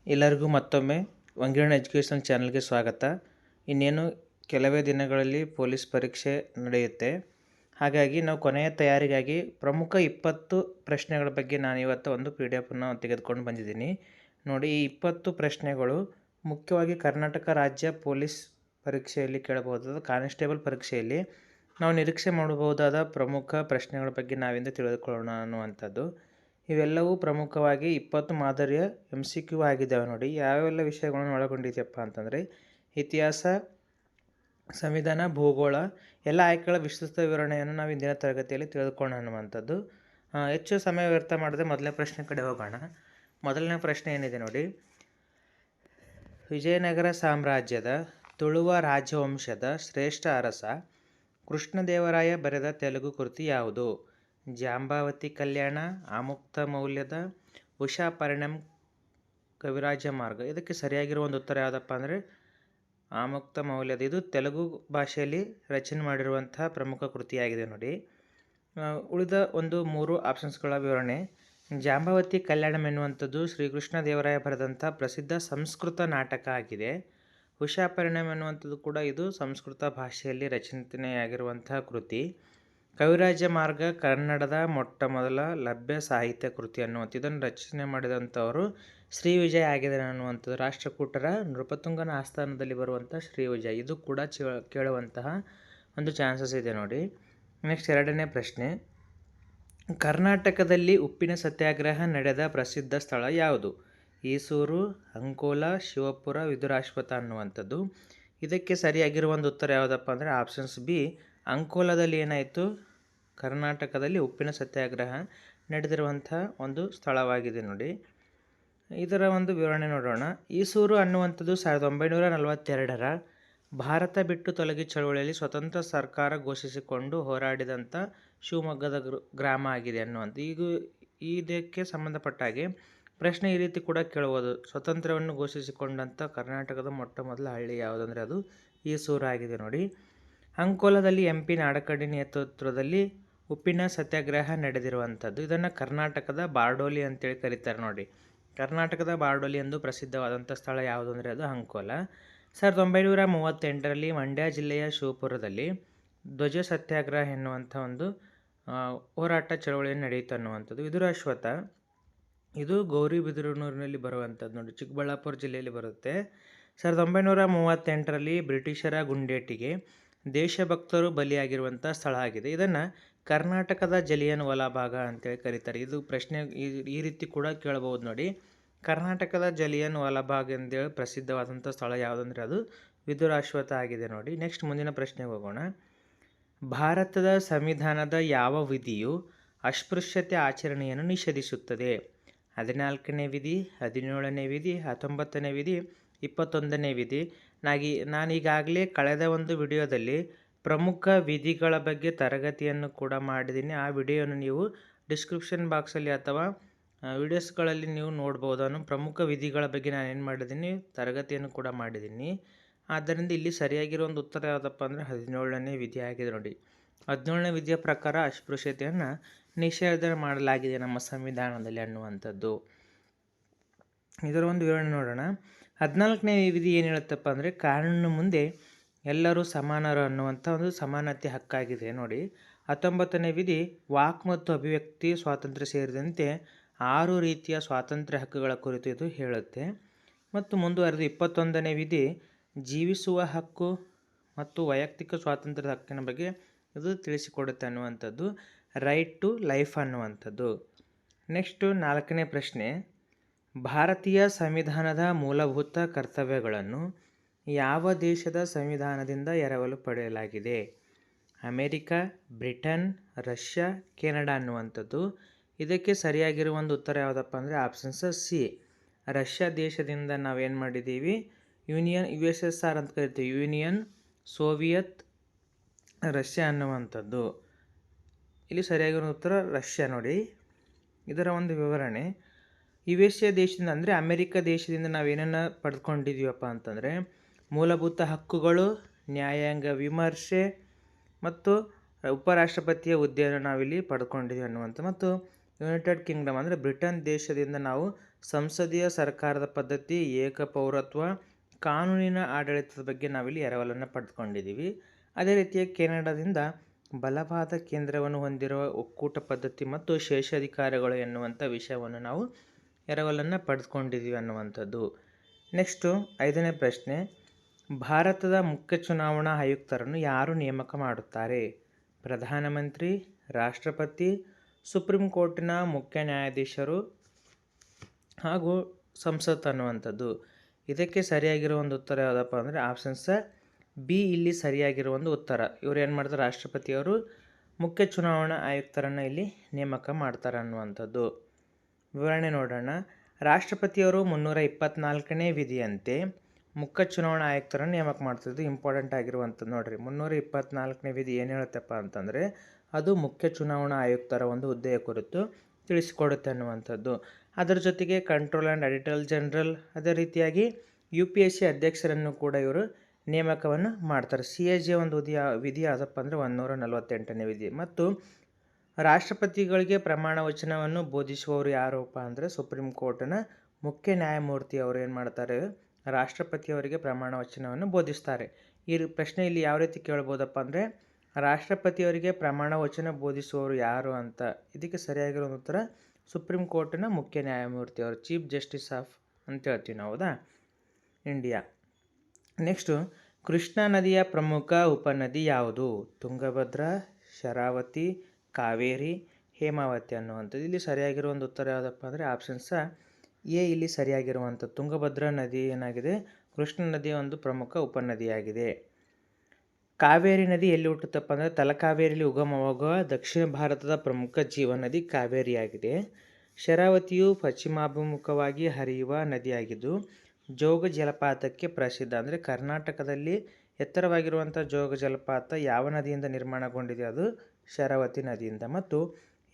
ಎಲ್ಲರಿಗೂ ಮತ್ತೊಮ್ಮೆ ವಂಗಿರಣ ಎಜುಕೇಷನ್ ಚಾನಲ್ಗೆ ಸ್ವಾಗತ. ಇನ್ನೇನು ಕೆಲವೇ ದಿನಗಳಲ್ಲಿ ಪೊಲೀಸ್ ಪರೀಕ್ಷೆ ನಡೆಯುತ್ತೆ. ಹಾಗಾಗಿ ನಾವು ಕೊನೆಯ ತಯಾರಿಗಾಗಿ ಪ್ರಮುಖ 20 ಪ್ರಶ್ನೆಗಳ ಬಗ್ಗೆ ನಾನು ಇವತ್ತು ಒಂದು PDF ತೆಗೆದುಕೊಂಡು ಬಂದಿದ್ದೀನಿ. ನೋಡಿ, ಈ 20 ಪ್ರಶ್ನೆಗಳು ಮುಖ್ಯವಾಗಿ ಕರ್ನಾಟಕ ರಾಜ್ಯ ಪೊಲೀಸ್ ಪರೀಕ್ಷೆಯಲ್ಲಿ ಕೇಳಬಹುದಾದ ಕಾನ್ಸ್ಟೇಬಲ್ ಪರೀಕ್ಷೆಯಲ್ಲಿ ನಾವು ನಿರೀಕ್ಷೆ ಮಾಡಬಹುದಾದ ಪ್ರಮುಖ ಪ್ರಶ್ನೆಗಳ ಬಗ್ಗೆ ನಾವಿಂದ ತಿಳಿದುಕೊಳ್ಳೋಣ ಅನ್ನುವಂಥದ್ದು. ಇವೆಲ್ಲವೂ ಪ್ರಮುಖವಾಗಿ 20 ಮಾದರಿಯ MCQ ಆಗಿದ್ದಾವೆ. ನೋಡಿ, ಯಾವೆಲ್ಲ ವಿಷಯಗಳನ್ನು ಒಳಗೊಂಡಿದೆಯಪ್ಪ ಅಂತಂದರೆ ಇತಿಹಾಸ, ಸಂವಿಧಾನ, ಭೂಗೋಳ ಎಲ್ಲ ಆಯ್ಕೆಗಳ ವಿಸ್ತೃತ ವಿವರಣೆಯನ್ನು ನಾವು ಇಂದಿನ ತರಗತಿಯಲ್ಲಿ ತಿಳಿದುಕೊಳ್ಳೋಣ ಅನ್ನುವಂಥದ್ದು. ಹೆಚ್ಚು ಸಮಯ ವ್ಯರ್ಥ ಮಾಡದೆ ಮೊದಲನೇ ಪ್ರಶ್ನೆ ಕಡೆ ಹೋಗೋಣ. ಮೊದಲನೇ ಪ್ರಶ್ನೆ ಏನಿದೆ ನೋಡಿ, ವಿಜಯನಗರ ಸಾಮ್ರಾಜ್ಯದ ತುಳುವ ರಾಜವಂಶದ ಶ್ರೇಷ್ಠ ಅರಸ ಕೃಷ್ಣದೇವರಾಯ ಬರೆದ ತೆಲುಗು ಕೃತಿ ಯಾವುದು? ಜಾಂಬಾವತಿ ಕಲ್ಯಾಣ, ಆಮುಕ್ತ ಮೌಲ್ಯದ, ಉಷಾ ಪರಿಣಮ್, ಕವಿರಾಜ ಮಾರ್ಗ. ಇದಕ್ಕೆ ಸರಿಯಾಗಿರುವ ಒಂದು ಉತ್ತರ ಯಾವುದಪ್ಪ ಅಂದರೆ ಆಮುಕ್ತ ಮೌಲ್ಯದ. ಇದು ತೆಲುಗು ಭಾಷೆಯಲ್ಲಿ ರಚನೆ ಮಾಡಿರುವಂತಹ ಪ್ರಮುಖ ಕೃತಿಯಾಗಿದೆ. ನೋಡಿ, ಉಳಿದ ಒಂದು 3 ಆಪ್ಷನ್ಸ್ಗಳ ವಿವರಣೆ. ಜಾಂಬಾವತಿ ಕಲ್ಯಾಣಂ ಎನ್ನುವಂಥದ್ದು ಶ್ರೀಕೃಷ್ಣ ದೇವರಾಯ ಬರೆದಂಥ ಪ್ರಸಿದ್ಧ ಸಂಸ್ಕೃತ ನಾಟಕ ಆಗಿದೆ. ಉಷಾ ಪರಿಣಮ್ ಎನ್ನುವಂಥದ್ದು ಕೂಡ ಇದು ಸಂಸ್ಕೃತ ಭಾಷೆಯಲ್ಲಿ ರಚನೆಯಾಗಿರುವಂತಹ ಕೃತಿ. ಕವಿರಾಜ ಮಾರ್ಗ ಕನ್ನಡದ ಮೊಟ್ಟ ಮೊದಲ ಲಭ್ಯ ಸಾಹಿತ್ಯ ಕೃತಿ ಅನ್ನುವಂಥ. ಇದನ್ನು ರಚನೆ ಮಾಡಿದಂಥವರು ಶ್ರೀ ವಿಜಯ ಆಗಿದ್ದಾರೆ ಅನ್ನುವಂಥದ್ದು. ರಾಷ್ಟ್ರಕೂಟರ ನೃಪತುಂಗನ ಆಸ್ಥಾನದಲ್ಲಿ ಬರುವಂಥ ಶ್ರೀ ವಿಜಯ. ಇದು ಕೂಡ ಕೇಳುವಂತಹ ಒಂದು ಚಾನ್ಸಸ್ ಇದೆ ನೋಡಿ. ನೆಕ್ಸ್ಟ್ ಎರಡನೇ ಪ್ರಶ್ನೆ, ಕರ್ನಾಟಕದಲ್ಲಿ ಉಪ್ಪಿನ ಸತ್ಯಾಗ್ರಹ ನಡೆದ ಪ್ರಸಿದ್ಧ ಸ್ಥಳ ಯಾವುದು? ಈಸೂರು, ಅಂಕೋಲ, ಶಿವಪುರ, ವಿದುರಾಶ್ವತ್ಥ ಅನ್ನುವಂಥದ್ದು. ಇದಕ್ಕೆ ಸರಿಯಾಗಿರುವ ಒಂದು ಉತ್ತರ ಯಾವುದಪ್ಪ ಅಂದರೆ ಆಪ್ಷನ್ಸ್ ಬಿ, ಅಂಕೋಲದಲ್ಲಿ ಏನಾಯಿತು, ಕರ್ನಾಟಕದಲ್ಲಿ ಉಪ್ಪಿನ ಸತ್ಯಾಗ್ರಹ ನಡೆದಿರುವಂಥ ಒಂದು ಸ್ಥಳವಾಗಿದೆ. ನೋಡಿ, ಇದರ ಒಂದು ವಿವರಣೆ ನೋಡೋಣ. ಈಸೂರು ಅನ್ನುವಂಥದ್ದು 1942ರ ಭಾರತ ಬಿಟ್ಟು ತೊಲಗಿ ಚಳವಳಿಯಲ್ಲಿ ಸ್ವತಂತ್ರ ಸರ್ಕಾರ ಘೋಷಿಸಿಕೊಂಡು ಹೋರಾಡಿದಂಥ ಶಿವಮೊಗ್ಗದ ಗ್ರಾಮ ಆಗಿದೆ ಅನ್ನುವಂಥ. ಇದಕ್ಕೆ ಸಂಬಂಧಪಟ್ಟ ಹಾಗೆ ಪ್ರಶ್ನೆ ಈ ರೀತಿ ಕೂಡ ಕೇಳ್ಬೋದು, ಸ್ವತಂತ್ರವನ್ನು ಘೋಷಿಸಿಕೊಂಡಂಥ ಕರ್ನಾಟಕದ ಮೊಟ್ಟ ಮೊದಲ ಹಳ್ಳಿ ಯಾವುದಂದರೆ ಅದು ಈಸೂರು ಆಗಿದೆ. ನೋಡಿ, ಅಂಕೋಲದಲ್ಲಿ MP ನಾಡಕರ್ಣಿ ನೇತೃತ್ವದಲ್ಲಿ ಉಪ್ಪಿನ ಸತ್ಯಾಗ್ರಹ ನಡೆದಿರುವಂಥದ್ದು. ಇದನ್ನು ಕರ್ನಾಟಕದ ಬಾರ್ಡೋಲಿ ಅಂತೇಳಿ ಕರೀತಾರೆ. ನೋಡಿ, ಕರ್ನಾಟಕದ ಬಾರ್ಡೋಲಿ ಎಂದು ಪ್ರಸಿದ್ಧವಾದಂಥ ಸ್ಥಳ ಯಾವುದು ಅಂದರೆ ಅದು ಅಂಕೋಲ. 1938ರಲ್ಲಿ ಮಂಡ್ಯ ಜಿಲ್ಲೆಯ ಶಿವಪುರದಲ್ಲಿ ಧ್ವಜ ಸತ್ಯಾಗ್ರಹ ಎನ್ನುವಂಥ ಒಂದು ಹೋರಾಟ ಚಳವಳಿಯನ್ನು ನಡೆಯಿತು ಅನ್ನುವಂಥದ್ದು. ವಿದುರಾಶ್ವತ್ಥ ಇದು ಗೌರಿಬಿದನೂರಿನಲ್ಲಿ ಬರುವಂಥದ್ದು. ನೋಡಿ, ಚಿಕ್ಕಬಳ್ಳಾಪುರ ಜಿಲ್ಲೆಯಲ್ಲಿ ಬರುತ್ತೆ. 1938ರಲ್ಲಿ ಬ್ರಿಟಿಷರ ಗುಂಡೇಟಿಗೆ ದೇಶಭಕ್ತರು ಬಲಿಯಾಗಿರುವಂಥ ಸ್ಥಳ ಆಗಿದೆ. ಇದನ್ನು ಕರ್ನಾಟಕದ ಜಲಿಯನ್ ವಾಲಾಬಾಗ್ ಅಂತೇಳಿ ಕರೀತಾರೆ. ಇದು ಪ್ರಶ್ನೆ ಈ ರೀತಿ ಕೂಡ ಕೇಳಬಹುದು. ನೋಡಿ, ಕರ್ನಾಟಕದ ಜಲಿಯನ್ ವಾಲಾಬಾಗ್ ಎಂದೇಳಿ ಪ್ರಸಿದ್ಧವಾದಂಥ ಸ್ಥಳ ಯಾವುದಂದರೆ ಅದು ವಿದುರಾಶ್ವತ್ಥ ಆಗಿದೆ. ನೋಡಿ, ನೆಕ್ಸ್ಟ್ ಮುಂದಿನ ಪ್ರಶ್ನೆಗೆ ಹೋಗೋಣ. ಭಾರತದ ಸಂವಿಧಾನದ ಯಾವ ವಿಧಿಯು ಅಸ್ಪೃಶ್ಯತೆ ಆಚರಣೆಯನ್ನು ನಿಷೇಧಿಸುತ್ತದೆ? 14ನೇ ವಿಧಿ, 17ನೇ ವಿಧಿ, 19ನೇ ವಿಧಿ, 21ನೇ ವಿಧಿ. ನಾನೀಗಾಗಲೇ ಕಳೆದ ಒಂದು ವಿಡಿಯೋದಲ್ಲಿ ಪ್ರಮುಖ ವಿಧಿಗಳ ಬಗ್ಗೆ ತರಗತಿಯನ್ನು ಕೂಡ ಮಾಡಿದ್ದೀನಿ. ಆ ವಿಡಿಯೋನ ನೀವು ಡಿಸ್ಕ್ರಿಪ್ಷನ್ ಬಾಕ್ಸಲ್ಲಿ ಅಥವಾ ವಿಡಿಯೋಸ್ಗಳಲ್ಲಿ ನೀವು ನೋಡ್ಬೋದು. ಪ್ರಮುಖ ವಿಧಿಗಳ ಬಗ್ಗೆ ನಾನು ಏನು ಮಾಡಿದ್ದೀನಿ, ತರಗತಿಯನ್ನು ಕೂಡ ಮಾಡಿದ್ದೀನಿ. ಆದ್ದರಿಂದ ಇಲ್ಲಿ ಸರಿಯಾಗಿರೋ ಒಂದು ಉತ್ತರ ಯಾವುದಪ್ಪ ಅಂದರೆ 17ನೇ ವಿಧಿ ಆಗಿದೆ. ನೋಡಿ, 17ನೇ ವಿಧಿಯ ಪ್ರಕಾರ ಅಸ್ಪೃಶ್ಯತೆಯನ್ನು ನಿಷೇಧ ಮಾಡಲಾಗಿದೆ ನಮ್ಮ ಸಂವಿಧಾನದಲ್ಲಿ ಅನ್ನುವಂಥದ್ದು. ಇದರ ಒಂದು ವಿವರಣೆ ನೋಡೋಣ. 14ನೇ ವಿಧಿ ಏನು ಹೇಳುತ್ತಪ್ಪ ಅಂದರೆ ಕಾನೂನಿನ ಮುಂದೆ ಎಲ್ಲರೂ ಸಮಾನರು ಅನ್ನುವಂಥ ಒಂದು ಸಮಾನತೆ ಹಕ್ಕಾಗಿದೆ. ನೋಡಿ, 19ನೇ ವಿಧಿ ವಾಕ್ ಮತ್ತು ಅಭಿವ್ಯಕ್ತಿ ಸ್ವಾತಂತ್ರ್ಯ ಸೇರಿದಂತೆ 6 ರೀತಿಯ ಸ್ವಾತಂತ್ರ್ಯ ಹಕ್ಕುಗಳ ಕುರಿತು ಇದು ಹೇಳುತ್ತೆ. ಮತ್ತು ಮುಂದುವರೆದು 21ನೇ ವಿಧಿ ಜೀವಿಸುವ ಹಕ್ಕು ಮತ್ತು ವೈಯಕ್ತಿಕ ಸ್ವಾತಂತ್ರ್ಯದ ಹಕ್ಕಿನ ಬಗ್ಗೆ ಇದು ತಿಳಿಸಿಕೊಡುತ್ತೆ ಅನ್ನುವಂಥದ್ದು, ರೈಟ್ ಟು ಲೈಫ್ ಅನ್ನುವಂಥದ್ದು. ನೆಕ್ಸ್ಟು 4ನೇ ಪ್ರಶ್ನೆ, ಭಾರತೀಯ ಸಂವಿಧಾನದ ಮೂಲಭೂತ ಕರ್ತವ್ಯಗಳನ್ನು ಯಾವ ದೇಶದ ಸಂವಿಧಾನದಿಂದ ಎರವಲು ಪಡೆಯಲಾಗಿದೆ? ಅಮೇರಿಕಾ, ಬ್ರಿಟನ್, ರಷ್ಯಾ, ಕೆನಡಾ ಅನ್ನುವಂಥದ್ದು. ಇದಕ್ಕೆ ಸರಿಯಾಗಿರುವ ಒಂದು ಉತ್ತರ ಯಾವುದಪ್ಪ ಅಂದರೆ ಆಪ್ಷನ್ಸ್ ಸಿ, ರಷ್ಯಾ ದೇಶದಿಂದ ನಾವೇನು ಮಾಡಿದ್ದೀವಿ, ಯೂನಿಯನ್ USSR ಅಂತ ಕರಿತೀವಿ, ಯೂನಿಯನ್ ಸೋವಿಯತ್ ರಷ್ಯಾ ಅನ್ನುವಂಥದ್ದು. ಇಲ್ಲಿ ಸರಿಯಾಗಿರೋ ಉತ್ತರ ರಷ್ಯಾ. ನೋಡಿ, ಇದರ ಒಂದು ವಿವರಣೆ, USA ದೇಶದಿಂದ ಅಂದರೆ ಅಮೆರಿಕ ದೇಶದಿಂದ ನಾವೇನನ್ನು ಪಡೆದುಕೊಂಡಿದ್ದೀವಪ್ಪ ಅಂತಂದರೆ ಮೂಲಭೂತ ಹಕ್ಕುಗಳು, ನ್ಯಾಯಾಂಗ ವಿಮರ್ಶೆ ಮತ್ತು ಉಪರಾಷ್ಟ್ರಪತಿಯ ಹುದ್ದೆಯನ್ನು ನಾವಿಲ್ಲಿ ಪಡ್ಕೊಂಡಿದ್ದೀವಿ ಅನ್ನುವಂಥ. ಮತ್ತು ಯುನೈಟೆಡ್ ಕಿಂಗ್ಡಮ್ ಅಂದರೆ ಬ್ರಿಟನ್ ದೇಶದಿಂದ ನಾವು ಸಂಸದೀಯ ಸರ್ಕಾರದ ಪದ್ಧತಿ, ಏಕಪೌರತ್ವ, ಕಾನೂನಿನ ಆಡಳಿತದ ಬಗ್ಗೆ ನಾವಿಲ್ಲಿ ಎರವಲನ್ನು ಪಡೆದುಕೊಂಡಿದ್ದೀವಿ. ಅದೇ ರೀತಿಯಾಗಿ ಕೆನಡಾದಿಂದ ಬಲವಾದ ಕೇಂದ್ರವನ್ನು ಹೊಂದಿರುವ ಒಕ್ಕೂಟ ಪದ್ಧತಿ ಮತ್ತು ಶೇಷಾಧಿಕಾರಗಳು ಎನ್ನುವಂಥ ವಿಷಯವನ್ನು ನಾವು ಎರವಲನ್ನು ಪಡೆದುಕೊಂಡಿದ್ದೀವಿ ಅನ್ನುವಂಥದ್ದು. ನೆಕ್ಸ್ಟು 5ನೇ ಪ್ರಶ್ನೆ, ಭಾರತದ ಮುಖ್ಯ ಚುನಾವಣಾ ಆಯುಕ್ತರನ್ನು ಯಾರು ನೇಮಕ ಮಾಡುತ್ತಾರೆ? ಪ್ರಧಾನಮಂತ್ರಿ, ರಾಷ್ಟ್ರಪತಿ, ಸುಪ್ರೀಂ ಕೋರ್ಟಿನ ಮುಖ್ಯ ನ್ಯಾಯಾಧೀಶರು ಹಾಗೂ ಸಂಸತ್ ಅನ್ನುವಂಥದ್ದು. ಇದಕ್ಕೆ ಸರಿಯಾಗಿರೋ ಒಂದು ಉತ್ತರ ಯಾವುದಪ್ಪ ಅಂದರೆ ಆಪ್ಷನ್ಸ್ ಬಿ ಇಲ್ಲಿ ಸರಿಯಾಗಿರೋ ಒಂದು ಉತ್ತರ. ಇವರು ಏನು ಮಾಡ್ತಾರೆ, ರಾಷ್ಟ್ರಪತಿಯವರು ಮುಖ್ಯ ಚುನಾವಣಾ ಆಯುಕ್ತರನ್ನು ಇಲ್ಲಿ ನೇಮಕ ಮಾಡ್ತಾರೆ ಅನ್ನುವಂಥದ್ದು. ವಿವರಣೆ ನೋಡೋಣ. ರಾಷ್ಟ್ರಪತಿಯವರು 324ನೇ ವಿಧಿಯಂತೆ ಮುಖ್ಯ ಚುನಾವಣಾ ಆಯುಕ್ತರನ್ನು ನೇಮಕ ಮಾಡ್ತಿದ್ದು ಇಂಪಾರ್ಟೆಂಟ್ ಆಗಿರುವಂಥದ್ದು. ನೋಡಿರಿ, 324ನೇ ವಿಧಿ ಏನು ಹೇಳುತ್ತಪ್ಪ ಅಂತಂದರೆ ಅದು ಮುಖ್ಯ ಚುನಾವಣಾ ಆಯುಕ್ತರ ಒಂದು ಹುದ್ದೆಯ ಕುರಿತು ತಿಳಿಸಿಕೊಡುತ್ತೆ ಅನ್ನುವಂಥದ್ದು. ಅದರ ಜೊತೆಗೆ ಕಂಟ್ರೋಲ್ ಆ್ಯಂಡ್ ಆಡಿಟರ್ ಜನರಲ್, ಅದೇ ರೀತಿಯಾಗಿ UPSC ಅಧ್ಯಕ್ಷರನ್ನು ಕೂಡ ಇವರು ನೇಮಕವನ್ನು ಮಾಡ್ತಾರೆ. CAG ಒಂದು ವಿಧಿ ಯಾವುದಪ್ಪ ಅಂದರೆ 148ನೇ ವಿಧಿ. ಮತ್ತು ರಾಷ್ಟ್ರಪತಿಗಳಿಗೆ ಪ್ರಮಾಣ ವಚನವನ್ನು ಬೋಧಿಸುವವರು ಯಾರಪ್ಪ ಅಂದರೆ ಸುಪ್ರೀಂ ಕೋರ್ಟಿನ ಮುಖ್ಯ ನ್ಯಾಯಮೂರ್ತಿ ಅವರು ಏನು ಮಾಡ್ತಾರೆ, ರಾಷ್ಟ್ರಪತಿಯವರಿಗೆ ಪ್ರಮಾಣ ವಚನವನ್ನು ಬೋಧಿಸ್ತಾರೆ. ಈ ಪ್ರಶ್ನೆ ಇಲ್ಲಿ ಯಾವ ರೀತಿ ಕೇಳ್ಬೋದಪ್ಪ ಅಂದರೆ ರಾಷ್ಟ್ರಪತಿಯವರಿಗೆ ಪ್ರಮಾಣ ವಚನ ಬೋಧಿಸುವವರು ಯಾರು ಅಂತ. ಇದಕ್ಕೆ ಸರಿಯಾಗಿರೋ ಉತ್ತರ ಸುಪ್ರೀಂ ಕೋರ್ಟಿನ ಮುಖ್ಯ ನ್ಯಾಯಮೂರ್ತಿಯವರು, ಚೀಫ್ ಜಸ್ಟಿಸ್ ಆಫ್ ಅಂತ ಹೇಳ್ತೀವಿ ನಾವು, ಹೌದಾ, ಇಂಡಿಯಾ. ನೆಕ್ಸ್ಟು, ಕೃಷ್ಣಾ ನದಿಯ ಪ್ರಮುಖ ಉಪನದಿ ಯಾವುದು? ತುಂಗಭದ್ರಾ, ಶರಾವತಿ, ಕಾವೇರಿ, ಹೇಮಾವತಿ ಅನ್ನುವಂಥದ್ದು. ಇಲ್ಲಿ ಸರಿಯಾಗಿರೋ ಒಂದು ಉತ್ತರ ಯಾವುದಪ್ಪ ಅಂದರೆ ಆಪ್ಷನ್ಸ ಎ ಇಲ್ಲಿ ಸರಿಯಾಗಿರುವಂಥದ್ದು. ತುಂಗಭದ್ರಾ ನದಿ ಏನಾಗಿದೆ, ಕೃಷ್ಣಾ ನದಿಯ ಒಂದು ಪ್ರಮುಖ ಉಪನದಿಯಾಗಿದೆ. ಕಾವೇರಿ ನದಿ ಎಲ್ಲಿ ಹುಟ್ಟುತ್ತಪ್ಪ ಅಂದರೆ ತಲಕಾವೇರಿಯಲ್ಲಿ ಉಗಮವಾಗುವ ದಕ್ಷಿಣ ಭಾರತದ ಪ್ರಮುಖ ಜೀವನದಿ ಕಾವೇರಿಯಾಗಿದೆ. ಶರಾವತಿಯು ಪಶ್ಚಿಮಾಭಿಮುಖವಾಗಿ ಹರಿಯುವ ನದಿಯಾಗಿದ್ದು ಜೋಗ ಜಲಪಾತಕ್ಕೆ ಪ್ರಸಿದ್ಧ. ಅಂದರೆ ಕರ್ನಾಟಕದಲ್ಲಿ ಎತ್ತರವಾಗಿರುವಂಥ ಜೋಗ ಜಲಪಾತ ಯಾವ ನದಿಯಿಂದ ನಿರ್ಮಾಣಗೊಂಡಿದೆ? ಅದು ಶರಾವತಿ ನದಿಯಿಂದ. ಮತ್ತು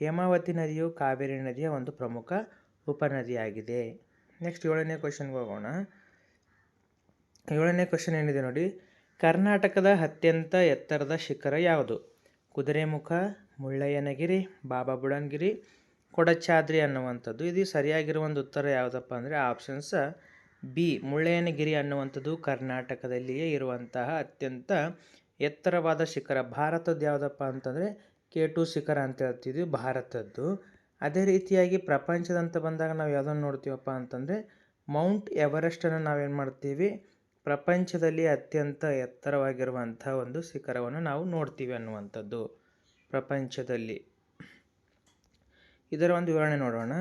ಹೇಮಾವತಿ ನದಿಯು ಕಾವೇರಿ ನದಿಯ ಒಂದು ಪ್ರಮುಖ ಉಪನದಿಯಾಗಿದೆ. ನೆಕ್ಸ್ಟ್ 7ನೇ ಕ್ವಶನ್ಗೆ ಹೋಗೋಣ. 7ನೇ ಕ್ವಶನ್ ಏನಿದೆ ನೋಡಿ, ಕರ್ನಾಟಕದ ಅತ್ಯಂತ ಎತ್ತರದ ಶಿಖರ ಯಾವುದು? ಕುದುರೆಮುಖ, ಮುಳ್ಳಯ್ಯನಗಿರಿ, ಬಾಬಾ ಬುಡನ್ಗಿರಿ, ಕೊಡಚಾದ್ರಿ ಅನ್ನುವಂಥದ್ದು. ಇದು ಸರಿಯಾಗಿರುವ ಒಂದು ಉತ್ತರ ಯಾವುದಪ್ಪ ಅಂದರೆ ಆಪ್ಷನ್ಸ್ ಬಿ ಮುಳ್ಳಯ್ಯನಗಿರಿ ಅನ್ನುವಂಥದ್ದು ಕರ್ನಾಟಕದಲ್ಲಿಯೇ ಇರುವಂತಹ ಅತ್ಯಂತ ಎತ್ತರವಾದ ಶಿಖರ. ಭಾರತದ್ದು ಯಾವುದಪ್ಪ ಅಂತಂದರೆ K2 ಶಿಖರ ಅಂತ ಹೇಳ್ತಿದ್ವಿ, ಭಾರತದ್ದು. ಅದೇ ರೀತಿಯಾಗಿ ಪ್ರಪಂಚದಂತ ಬಂದಾಗ ನಾವು ಯಾವುದನ್ನು ನೋಡ್ತೀವಪ್ಪ ಅಂತಂದರೆ ಮೌಂಟ್ ಎವರೆಸ್ಟನ್ನು ನಾವೇನು ಮಾಡ್ತೀವಿ, ಪ್ರಪಂಚದಲ್ಲಿ ಅತ್ಯಂತ ಎತ್ತರವಾಗಿರುವಂಥ ಒಂದು ಶಿಖರವನ್ನು ನಾವು ನೋಡ್ತೀವಿ ಅನ್ನುವಂಥದ್ದು ಪ್ರಪಂಚದಲ್ಲಿ. ಇದರ ಒಂದು ವಿವರಣೆ ನೋಡೋಣ.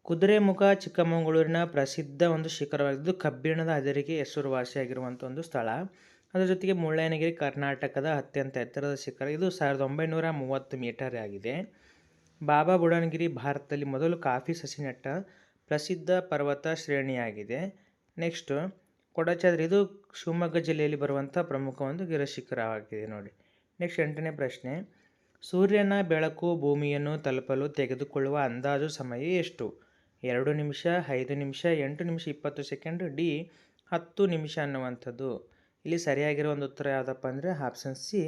ಕುದುರೆಮುಖ ಚಿಕ್ಕಮಗಳೂರಿನ ಪ್ರಸಿದ್ಧ ಒಂದು ಶಿಖರವಾಗಿದ್ದು ಕಬ್ಬಿಣದ ಅದಿರಿಗೆ ಹೆಸರುವಾಸಿಯಾಗಿರುವಂಥ ಒಂದು ಸ್ಥಳ. ಅದರ ಜೊತೆಗೆ ಮುಳ್ಳಯ್ಯನಗಿರಿ ಕರ್ನಾಟಕದ ಅತ್ಯಂತ ಎತ್ತರದ ಶಿಖರ. ಇದು 1930 ಮೀಟರ್ ಆಗಿದೆ. ಬಾಬಾ ಬುಡನ್ಗಿರಿ ಭಾರತದಲ್ಲಿ ಮೊದಲು ಕಾಫಿ ಸಸಿ ನೆಟ್ಟ ಪ್ರಸಿದ್ಧ ಪರ್ವತ ಶ್ರೇಣಿಯಾಗಿದೆ. ನೆಕ್ಸ್ಟು ಕೊಡಚಾದ್ರಿ, ಇದು ಶಿವಮೊಗ್ಗ ಜಿಲ್ಲೆಯಲ್ಲಿ ಬರುವಂಥ ಪ್ರಮುಖ ಒಂದು ಗಿರಿಶಿಖರವಾಗಿದೆ ನೋಡಿ. ನೆಕ್ಸ್ಟ್ 8ನೇ ಪ್ರಶ್ನೆ, ಸೂರ್ಯನ ಬೆಳಕು ಭೂಮಿಯನ್ನು ತಲುಪಲು ತೆಗೆದುಕೊಳ್ಳುವ ಅಂದಾಜು ಸಮಯ ಎಷ್ಟು? 2 ನಿಮಿಷ, 5 ನಿಮಿಷ, 8 ನಿಮಿಷ 20 ಸೆಕೆಂಡ್, ಡಿ 10 ನಿಮಿಷ ಅನ್ನುವಂಥದ್ದು. ಇಲ್ಲಿ ಸರಿಯಾಗಿರೋ ಒಂದು ಉತ್ತರ ಯಾವುದಪ್ಪ ಅಂದರೆ ಆಪ್ಷನ್ ಸಿ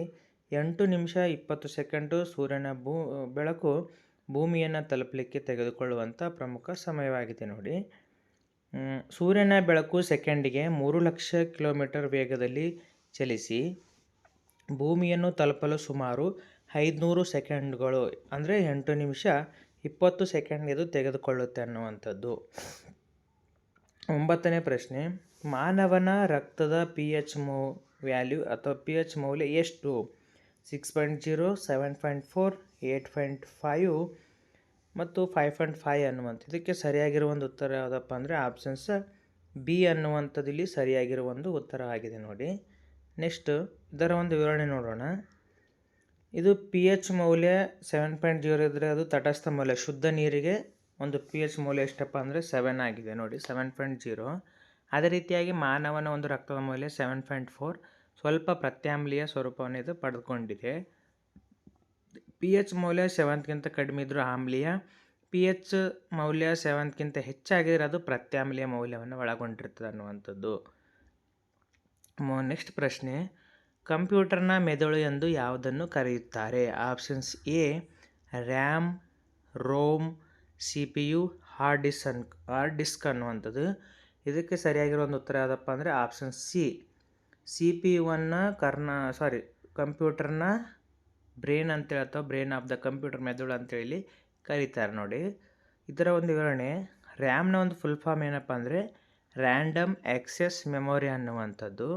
8 ನಿಮಿಷ 20 ಸೆಕೆಂಡು ಸೂರ್ಯನ ಬೆಳಕು ಭೂಮಿಯನ್ನು ತಲುಪಲಿಕ್ಕೆ ತೆಗೆದುಕೊಳ್ಳುವಂಥ ಪ್ರಮುಖ ಸಮಯವಾಗಿದೆ ನೋಡಿ. ಸೂರ್ಯನ ಬೆಳಕು ಸೆಕೆಂಡಿಗೆ 3 ಲಕ್ಷ ಕಿಲೋಮೀಟರ್ ವೇಗದಲ್ಲಿ ಚಲಿಸಿ ಭೂಮಿಯನ್ನು ತಲುಪಲು ಸುಮಾರು 500 ಸೆಕೆಂಡ್ಗಳು ಅಂದರೆ 8 ನಿಮಿಷ 20 ಸೆಕೆಂಡ್ ಇದು ತೆಗೆದುಕೊಳ್ಳುತ್ತೆ ಅನ್ನುವಂಥದ್ದು. 9ನೇ ಪ್ರಶ್ನೆ, ಮಾನವನ ರಕ್ತದ pH ವ್ಯಾಲ್ಯೂ ಅಥವಾ pH ಮೌಲ್ಯ ಎಷ್ಟು? 6.0, 7.4, 8.5 ಮತ್ತು 5.5 ಅನ್ನುವಂಥದ್ದು. ಇದಕ್ಕೆ ಸರಿಯಾಗಿರುವ ಒಂದು ಉತ್ತರ ಯಾವುದಪ್ಪ ಅಂದರೆ ಆಪ್ಷನ್ಸ್ ಬಿ ಅನ್ನುವಂಥದ್ದು ಇಲ್ಲಿ ಸರಿಯಾಗಿರುವ ಒಂದು ಉತ್ತರವಾಗಿದೆ ನೋಡಿ. ನೆಕ್ಸ್ಟ್ ಇದರ ಒಂದು ವಿವರಣೆ ನೋಡೋಣ. ಇದು pH ಮೌಲ್ಯ 7.0 ಇದ್ದರೆ ಅದು ತಟಸ್ಥ ಮೌಲ್ಯ. ಶುದ್ಧ ನೀರಿಗೆ ಒಂದು pH ಮೌಲ್ಯ ಎಷ್ಟಪ್ಪ ಅಂದರೆ 7 ಆಗಿದೆ ನೋಡಿ, 7.0. ಅದೇ ರೀತಿಯಾಗಿ ಮಾನವನ ಒಂದು ರಕ್ತದ ಮೌಲ್ಯ 7.4, ಸ್ವಲ್ಪ ಪ್ರತ್ಯಾಮ್ಲೀಯ ಸ್ವರೂಪವನ್ನು ಇದು ಪಡೆದುಕೊಂಡಿದೆ. pH ಮೌಲ್ಯ 7ಗಿಂತ ಕಡಿಮೆ ಇದ್ದರೂ ಆಮ್ಲೀಯ, pH ಮೌಲ್ಯ 7ಗಿಂತ ಹೆಚ್ಚಾಗಿದ್ರೆ ಅದು ಪ್ರತ್ಯಾಮ್ಲೀಯ ಮೌಲ್ಯವನ್ನು ಒಳಗೊಂಡಿರ್ತದೆ ಅನ್ನುವಂಥದ್ದು. ನೆಕ್ಸ್ಟ್ ಪ್ರಶ್ನೆ, ಕಂಪ್ಯೂಟರ್ನ ಮೆದುಳು ಎಂದು ಯಾವುದನ್ನು ಕರೆಯುತ್ತಾರೆ? Options A RAM, ROM, CPU, hard disk ಅನ್ನುವಂಥದ್ದು. ಇದಕ್ಕೆ ಸರಿಯಾಗಿರೋ ಒಂದು ಉತ್ತರ ಯಾವುದಪ್ಪ ಅಂದರೆ ಆಪ್ಷನ್ ಸಿ. CPU ಕಂಪ್ಯೂಟರ್ನ ಬ್ರೇನ್ ಅಂತೇಳಿ ಅಥವಾ ಬ್ರೇನ್ ಆಫ್ ದ ಕಂಪ್ಯೂಟರ್, ಮೆದುಳು ಅಂತೇಳಿ ಕರೀತಾರೆ ನೋಡಿ. ಇದರ ಒಂದು ವಿವರಣೆ, ರ್ಯಾಮ್ನ ಒಂದು ಫುಲ್ ಫಾರ್ಮ್ ಏನಪ್ಪ ಅಂದರೆ ರ್ಯಾಂಡಮ್ ಆಕ್ಸೆಸ್ ಮೆಮೊರಿ ಅನ್ನುವಂಥದ್ದು.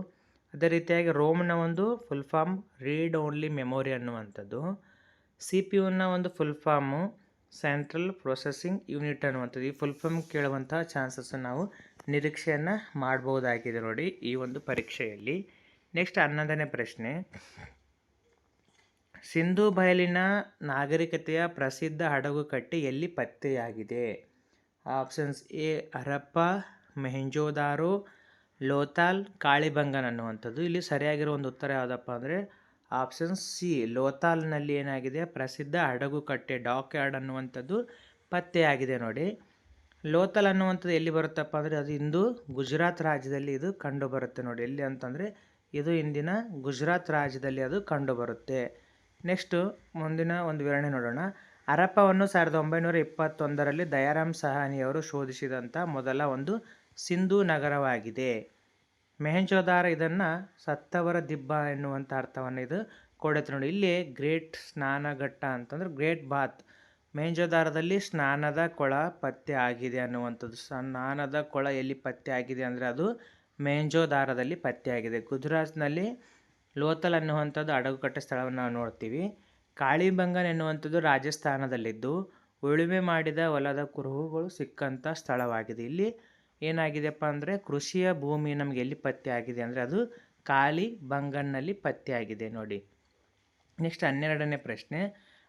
ಅದೇ ರೀತಿಯಾಗಿ ರೋಮ್ನ ಒಂದು full form read only memory ಅನ್ನುವಂಥದ್ದು. CPU ಒಂದು full form central processing unit ಅನ್ನುವಂಥದ್ದು. ಈ ಫುಲ್ ಫಾರ್ಮ್ ಕೇಳುವಂತಹ ಚಾನ್ಸಸ್ಸನ್ನು ನಾವು ನಿರೀಕ್ಷೆಯನ್ನು ಮಾಡ್ಬೋದಾಗಿದೆ ನೋಡಿ ಈ ಒಂದು ಪರೀಕ್ಷೆಯಲ್ಲಿ. ನೆಕ್ಸ್ಟ್ 11ನೇ ಪ್ರಶ್ನೆ, ಸಿಂಧೂ ಬಯಲಿನ ನಾಗರಿಕತೆಯ ಪ್ರಸಿದ್ಧ ಹಡಗುಕಟ್ಟೆ ಎಲ್ಲಿ ಪತ್ತೆಯಾಗಿದೆ? ಆಪ್ಷನ್ಸ್ ಎ ಹರಪ್ಪ, ಮೊಹೆಂಜೊದಾರೋ, ಲೋಥಾಲ್, ಕಾಳಿಬಂಗನ್ ಅನ್ನುವಂಥದ್ದು. ಇಲ್ಲಿ ಸರಿಯಾಗಿರೋ ಒಂದು ಉತ್ತರ ಯಾವುದಪ್ಪ ಅಂದರೆ ಆಪ್ಷನ್ ಸಿ. ಲೋಥಾಲ್ನಲ್ಲಿ ಏನಾಗಿದೆ, ಪ್ರಸಿದ್ಧ ಹಡಗುಕಟ್ಟೆ ಡಾಕ್ ಯಾರ್ಡ್ ಅನ್ನುವಂಥದ್ದು ಪತ್ತೆಯಾಗಿದೆ ನೋಡಿ. ಲೋಥಾಲ್ ಅನ್ನುವಂಥದ್ದು ಎಲ್ಲಿ ಬರುತ್ತಪ್ಪ ಅಂದರೆ ಅದು ಇಂದು ಗುಜರಾತ್ ರಾಜ್ಯದಲ್ಲಿ ಇದು ಕಂಡು ಬರುತ್ತೆ ನೋಡಿ. ಎಲ್ಲಿ ಅಂತಂದರೆ ಇದು ಇಂದಿನ ಗುಜರಾತ್ ರಾಜ್ಯದಲ್ಲಿ ಅದು ಕಂಡು ಬರುತ್ತೆ. ನೆಕ್ಸ್ಟು ಮುಂದಿನ ಒಂದು ವಿವರಣೆ ನೋಡೋಣ. ಹರಪ್ಪವನ್ನು 1921ರಲ್ಲಿ ದಯಾರಾಮ್ ಸಹಾನಿಯವರು ಶೋಧಿಸಿದಂಥ ಮೊದಲ ಒಂದು ಸಿಂಧೂ ನಗರವಾಗಿದೆ. ಮೊಹೆಂಜೊದಾರ ಇದನ್ನು ಸತ್ತವರ ದಿಬ್ಬ ಎನ್ನುವಂಥ ಅರ್ಥವನ್ನು ಇದು ಕೊಡುತ್ತೆ ನೋಡಿ. ಇಲ್ಲಿ ಗ್ರೇಟ್ ಸ್ನಾನಘಟ್ಟ ಅಂತಂದ್ರೆ ಗ್ರೇಟ್ ಬಾತ್, ಮೊಹೆಂಜೊದಾರದಲ್ಲಿ ಸ್ನಾನದ ಕೊಳ ಪತ್ತೆ ಆಗಿದೆ ಅನ್ನುವಂಥದ್ದು. ಸ್ನಾನದ ಕೊಳ ಎಲ್ಲಿ ಪತ್ತೆ ಆಗಿದೆ ಅಂದರೆ ಅದು ಮೊಹೆಂಜೊದಾರದಲ್ಲಿ ಪತ್ತೆಯಾಗಿದೆ. ಗುಜರಾತ್ನಲ್ಲಿ ಲೋಥಲ್ ಅನ್ನುವಂಥದ್ದು ಹಡಗುಕಟ್ಟೆ ಸ್ಥಳವನ್ನು ನಾವು ನೋಡ್ತೀವಿ. ಕಾಳಿಬಂಗನ್ ಎನ್ನುವಂಥದ್ದು ರಾಜಸ್ಥಾನದಲ್ಲಿದ್ದು ಉಳುಮೆ ಮಾಡಿದ ಹೊಲದ ಕುರುಹುಗಳು ಸಿಕ್ಕಂಥ ಸ್ಥಳವಾಗಿದೆ. ಇಲ್ಲಿ ಏನಾಗಿದೆಯಪ್ಪ ಅಂದರೆ ಕೃಷಿಯ ಭೂಮಿ ನಮಗೆ ಎಲ್ಲಿ ಪತ್ತೆ ಆಗಿದೆ ಅಂದರೆ ಅದು ಕಾಳಿಬಂಗನ್ನಲ್ಲಿ ಪತ್ತೆಯಾಗಿದೆ ನೋಡಿ. ನೆಕ್ಸ್ಟ್ 12ನೇ ಪ್ರಶ್ನೆ,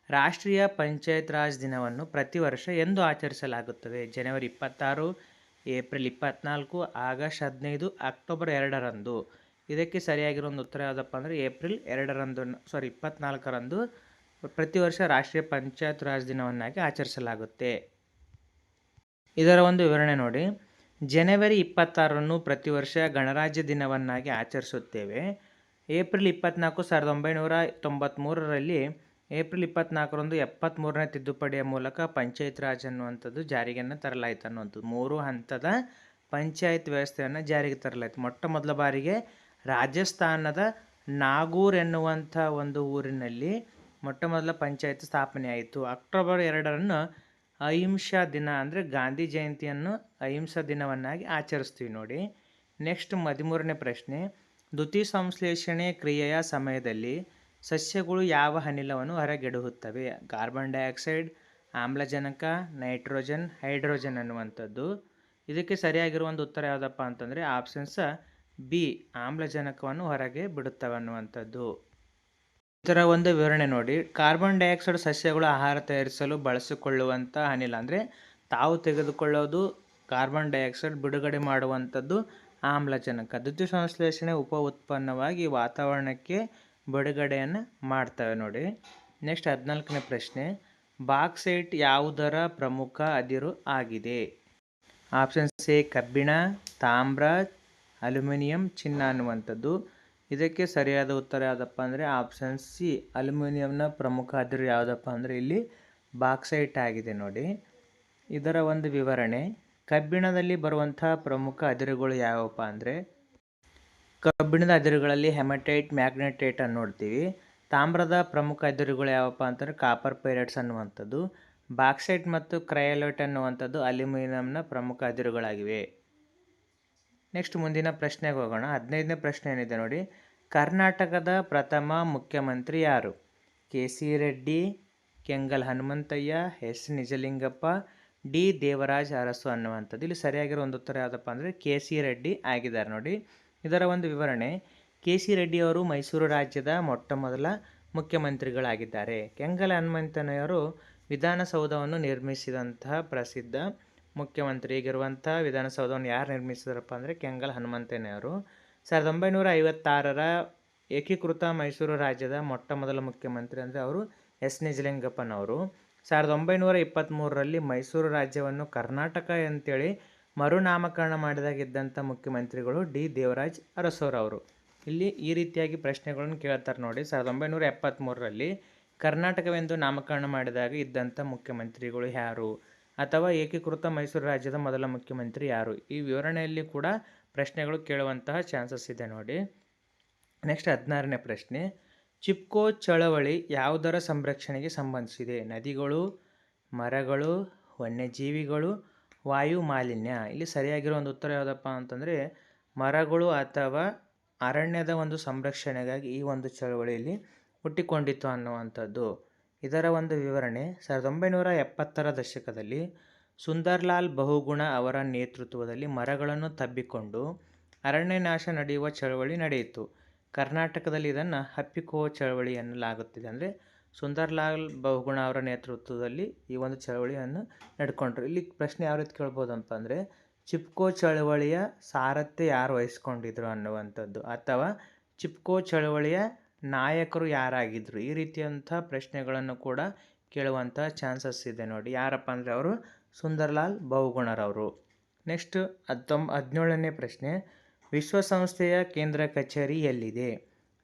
ರಾಷ್ಟ್ರೀಯ ಪಂಚಾಯತ್ ರಾಜ್ ದಿನವನ್ನು ಪ್ರತಿ ವರ್ಷ ಎಂದು ಆಚರಿಸಲಾಗುತ್ತದೆ? ಜನವರಿ 26, ಏಪ್ರಿಲ್ 24, ಆಗಸ್ಟ್ 15, ಅಕ್ಟೋಬರ್ 2ರಂದು. ಇದಕ್ಕೆ ಸರಿಯಾಗಿರೋ ಒಂದು ಉತ್ತರ ಯಾವುದಪ್ಪ ಅಂದರೆ ಏಪ್ರಿಲ್ 24ರಂದು ಪ್ರತಿ ವರ್ಷ ರಾಷ್ಟ್ರೀಯ ಪಂಚಾಯತ್ ರಾಜ್ ದಿನವನ್ನಾಗಿ ಆಚರಿಸಲಾಗುತ್ತೆ. ಇದರ ಒಂದು ವಿವರಣೆ ನೋಡಿ. ಜನವರಿ 26ರನ್ನು ಪ್ರತಿ ವರ್ಷ ಗಣರಾಜ್ಯ ದಿನವನ್ನಾಗಿ ಆಚರಿಸುತ್ತೇವೆ. ಏಪ್ರಿಲ್ 24, 1993ರಲ್ಲಿ ಏಪ್ರಿಲ್ 24ರಂದು 73ನೇ ತಿದ್ದುಪಡಿಯ ಮೂಲಕ ಪಂಚಾಯತ್ ರಾಜ್ ಅನ್ನುವಂಥದ್ದು ಜಾರಿಗೆಯನ್ನು ತರಲಾಯಿತು ಅನ್ನುವಂಥದ್ದು. 3 ಹಂತದ ಪಂಚಾಯತ್ ವ್ಯವಸ್ಥೆಯನ್ನು ಜಾರಿಗೆ ತರಲಾಯಿತು. ಮೊಟ್ಟ ಮೊದಲ ಬಾರಿಗೆ ರಾಜಸ್ಥಾನದ ನಾಗೂರ್ ಎನ್ನುವಂಥ ಒಂದು ಊರಿನಲ್ಲಿ ಮೊಟ್ಟ ಮೊದಲ ಪಂಚಾಯತ್ ಸ್ಥಾಪನೆ ಆಯಿತು. ಅಕ್ಟೋಬರ್ 2ರಂದು ಅಹಿಂಸಾ ದಿನ ಅಂದರೆ ಗಾಂಧಿ ಜಯಂತಿಯನ್ನು ಅಹಿಂಸಾ ದಿನವನ್ನಾಗಿ ಆಚರಿಸ್ತೀವಿ ನೋಡಿ. ನೆಕ್ಸ್ಟ್ 13ನೇ ಪ್ರಶ್ನೆ, ದ್ಯುತಿ ಸಂಶ್ಲೇಷಣೆ ಕ್ರಿಯೆಯ ಸಮಯದಲ್ಲಿ ಸಸ್ಯಗಳು ಯಾವ ಅನಿಲವನ್ನು ಹೊರಗೆಡುತ್ತವೆ? ಕಾರ್ಬನ್ ಡೈಆಕ್ಸೈಡ್, ಆಮ್ಲಜನಕ, ನೈಟ್ರೋಜನ್, ಹೈಡ್ರೋಜನ್ ಅನ್ನುವಂಥದ್ದು. ಇದಕ್ಕೆ ಸರಿಯಾಗಿರುವ ಒಂದು ಉತ್ತರ ಯಾವುದಪ್ಪ ಅಂತಂದರೆ ಆಪ್ಷನ್ಸ್ ಬಿ, ಆಮ್ಲಜನಕವನ್ನು ಹೊರಗೆ ಬಿಡುತ್ತವೆ ಅನ್ನುವಂಥದ್ದು. ಇದರ ಒಂದು ವಿವರಣೆ ನೋಡಿ. ಕಾರ್ಬನ್ ಡೈಆಕ್ಸೈಡ್ ಸಸ್ಯಗಳು ಆಹಾರ ತಯಾರಿಸಲು ಬಳಸಿಕೊಳ್ಳುವಂಥ ಅನಿಲ, ಅಂದರೆ ತಾವು ತೆಗೆದುಕೊಳ್ಳೋದು ಕಾರ್ಬನ್ ಡೈಆಕ್ಸೈಡ್, ಬಿಡುಗಡೆ ಮಾಡುವಂಥದ್ದು ಆಮ್ಲಜನಕ. ದ್ಯುತಿ ಸಂಶ್ಲೇಷಣೆ ಉಪ ಉತ್ಪನ್ನವಾಗಿ ವಾತಾವರಣಕ್ಕೆ ಬಿಡುಗಡೆಯನ್ನು ಮಾಡ್ತವೆ ನೋಡಿ. ನೆಕ್ಸ್ಟ್ 14ನೇ ಪ್ರಶ್ನೆ, ಬಾಕ್ಸೈಟ್ ಯಾವುದರ ಪ್ರಮುಖ ಅದಿರು ಆಗಿದೆ? ಆಪ್ಷನ್ಸ್ ಎ ಕಬ್ಬಿಣ, ತಾಮ್ರ, ಅಲ್ಯೂಮಿನಿಯಂ, ಚಿನ್ನ ಅನ್ನುವಂಥದ್ದು. ಇದಕ್ಕೆ ಸರಿಯಾದ ಉತ್ತರ ಯಾವುದಪ್ಪ ಅಂದರೆ ಆಪ್ಷನ್ ಸಿ, ಅಲ್ಯೂಮಿನಿಯಂನ ಪ್ರಮುಖ ಅದಿರು ಯಾವುದಪ್ಪ ಅಂದರೆ ಇಲ್ಲಿ ಬಾಕ್ಸೈಟ್ ಆಗಿದೆ ನೋಡಿ. ಇದರ ಒಂದು ವಿವರಣೆ, ಕಬ್ಬಿಣದಲ್ಲಿ ಬರುವಂಥ ಪ್ರಮುಖ ಅದಿರುಗಳು ಯಾವಪ್ಪ ಅಂದರೆ ಕಬ್ಬಿಣದ ಅದಿರುಗಳಲ್ಲಿ ಹೆಮಟೈಟ್, ಮ್ಯಾಗ್ನೆಟೈಟ್ ಅನ್ನು ನೋಡ್ತೀವಿ. ತಾಮ್ರದ ಪ್ರಮುಖ ಅದಿರುಗಳು ಯಾವಪ್ಪ ಅಂತಂದರೆ ಕಾಪರ್ ಪೈರೈಟ್ಸ್ ಅನ್ನುವಂಥದ್ದು. ಬಾಕ್ಸೈಟ್ ಮತ್ತು ಕ್ರಯಲೈಟ್ ಅನ್ನುವಂಥದ್ದು ಅಲ್ಯೂಮಿನಿಯಂನ ಪ್ರಮುಖ ಅದಿರುಗಳಾಗಿವೆ. ನೆಕ್ಸ್ಟ್ ಮುಂದಿನ ಪ್ರಶ್ನೆಗೆ ಹೋಗೋಣ. 15ನೇ ಪ್ರಶ್ನೆ ಏನಿದೆ ನೋಡಿ. ಕರ್ನಾಟಕದ ಪ್ರಥಮ ಮುಖ್ಯಮಂತ್ರಿ ಯಾರು? K C. Reddy, Kengal Hanumanthaiah, S. Nijalingappa, D. Devaraja Urs ಅನ್ನುವಂಥದ್ದು. ಇಲ್ಲಿ ಸರಿಯಾಗಿರೋ ಒಂದು ಉತ್ತರ ಯಾವುದಪ್ಪ ಅಂದರೆ ಕೆ.ಸಿ. ರೆಡ್ಡಿ ಆಗಿದ್ದಾರೆ ನೋಡಿ. ಇದರ ಒಂದು ವಿವರಣೆ, ಕೆ.ಸಿ. ರೆಡ್ಡಿ ಅವರು ಮೈಸೂರು ರಾಜ್ಯದ ಮೊಟ್ಟ ಮೊದಲ ಮುಖ್ಯಮಂತ್ರಿಗಳಾಗಿದ್ದಾರೆ. ಕೆಂಗಲ್ ಹನುಮಂತಯ್ಯವರು ವಿಧಾನಸೌಧವನ್ನು ನಿರ್ಮಿಸಿದಂತಹ ಪ್ರಸಿದ್ಧ ಮುಖ್ಯಮಂತ್ರಿ. ಈಗಿರುವಂಥ ವಿಧಾನಸೌಧವನ್ನು ಯಾರು ನಿರ್ಮಿಸಿದ್ರಪ್ಪ ಅಂದರೆ ಕೆಂಗಲ್ ಹನುಮಂತಯ್ಯನವರು. 1956ರ ಏಕೀಕೃತ ಮೈಸೂರು ರಾಜ್ಯದ ಮೊಟ್ಟ ಮೊದಲ ಮುಖ್ಯಮಂತ್ರಿ ಅಂದರೆ ಅವರು ಎಸ್. ನಿಜಲಿಂಗಪ್ಪನವರು. 1923ರಲ್ಲಿ ಮೈಸೂರು ರಾಜ್ಯವನ್ನು ಕರ್ನಾಟಕ ಅಂತೇಳಿ ಮರುನಾಮಕರಣ ಮಾಡಿದಾಗಿದ್ದಂಥ ಮುಖ್ಯಮಂತ್ರಿಗಳು ಡಿ. ದೇವರಾಜ್ ಅರಸೋರವರು. ಇಲ್ಲಿ ಈ ರೀತಿಯಾಗಿ ಪ್ರಶ್ನೆಗಳನ್ನು ಕೇಳ್ತಾರೆ ನೋಡಿ. 1973ರಲ್ಲಿ ಕರ್ನಾಟಕವೆಂದು ನಾಮಕರಣ ಮಾಡಿದಾಗ ಇದ್ದಂಥ ಮುಖ್ಯಮಂತ್ರಿಗಳು ಯಾರು ಅಥವಾ ಏಕೀಕೃತ ಮೈಸೂರು ರಾಜ್ಯದ ಮೊದಲ ಮುಖ್ಯಮಂತ್ರಿ ಯಾರು? ಈ ವಿವರಣೆಯಲ್ಲಿ ಕೂಡ ಪ್ರಶ್ನೆಗಳು ಕೇಳುವಂತಹ ಚಾನ್ಸಸ್ ಇದೆ ನೋಡಿ. ನೆಕ್ಸ್ಟ್ 16ನೇ ಪ್ರಶ್ನೆ, ಚಿಪ್ಕೋ ಚಳವಳಿ ಯಾವುದರ ಸಂರಕ್ಷಣೆಗೆ ಸಂಬಂಧಿಸಿದೆ? ನದಿಗಳು, ಮರಗಳು, ವನ್ಯಜೀವಿಗಳು, ವಾಯು ಮಾಲಿನ್ಯ. ಇಲ್ಲಿ ಸರಿಯಾಗಿರೋ ಒಂದು ಉತ್ತರ ಯಾವುದಪ್ಪ ಅಂತಂದರೆ ಮರಗಳು ಅಥವಾ ಅರಣ್ಯದ ಒಂದು ಸಂರಕ್ಷಣೆಗಾಗಿ ಈ ಒಂದು ಚಳವಳಿಯಲ್ಲಿ ಹುಟ್ಟಿಕೊಂಡಿತ್ತು ಅನ್ನುವಂಥದ್ದು. ಇದರ ಒಂದು ವಿವರಣೆ 1970ರ ದಶಕದಲ್ಲಿ ಸುಂದರ್ಲಾಲ್ ಬಹುಗುಣ ಅವರ ನೇತೃತ್ವದಲ್ಲಿ ಮರಗಳನ್ನು ತಬ್ಬಿಕೊಂಡು ಅರಣ್ಯ ನಾಶ ನಡೆಯುವ ಚಳವಳಿ ನಡೆಯಿತು. ಕರ್ನಾಟಕದಲ್ಲಿ ಇದನ್ನು ಹಪ್ಪಿಕೋ ಚಳವಳಿ ಎನ್ನಲಾಗುತ್ತಿದೆ. ಅಂದರೆ ಸುಂದರ್ಲಾಲ್ ಬಹುಗುಣ ಅವರ ನೇತೃತ್ವದಲ್ಲಿ ಈ ಒಂದು ಚಳವಳಿಯನ್ನು ನಡ್ಕೊಂಡ್ರು. ಇಲ್ಲಿ ಪ್ರಶ್ನೆ ಯಾವ ರೀತಿ ಕೇಳ್ಬೋದಪ್ಪ ಅಂದರೆ ಚಿಪ್ಕೋ ಚಳವಳಿಯ ಸಾರಥ್ಯ ಯಾರು ವಹಿಸ್ಕೊಂಡಿದ್ರು ಅನ್ನುವಂಥದ್ದು, ಅಥವಾ ಚಿಪ್ಕೋ ಚಳವಳಿಯ ನಾಯಕರು ಯಾರಾಗಿದ್ದರು, ಈ ರೀತಿಯಂಥ ಪ್ರಶ್ನೆಗಳನ್ನು ಕೂಡ ಕೇಳುವಂಥ ಚಾನ್ಸಸ್ ಇದೆ ನೋಡಿ. ಯಾರಪ್ಪ ಅಂದರೆ ಅವರು ಸುಂದರ್ಲಾಲ್ ಬಹುಗುಣರವರು. ನೆಕ್ಸ್ಟ್ 17ನೇ ಪ್ರಶ್ನೆ, ವಿಶ್ವಸಂಸ್ಥೆಯ ಕೇಂದ್ರ ಕಚೇರಿ ಎಲ್ಲಿದೆ?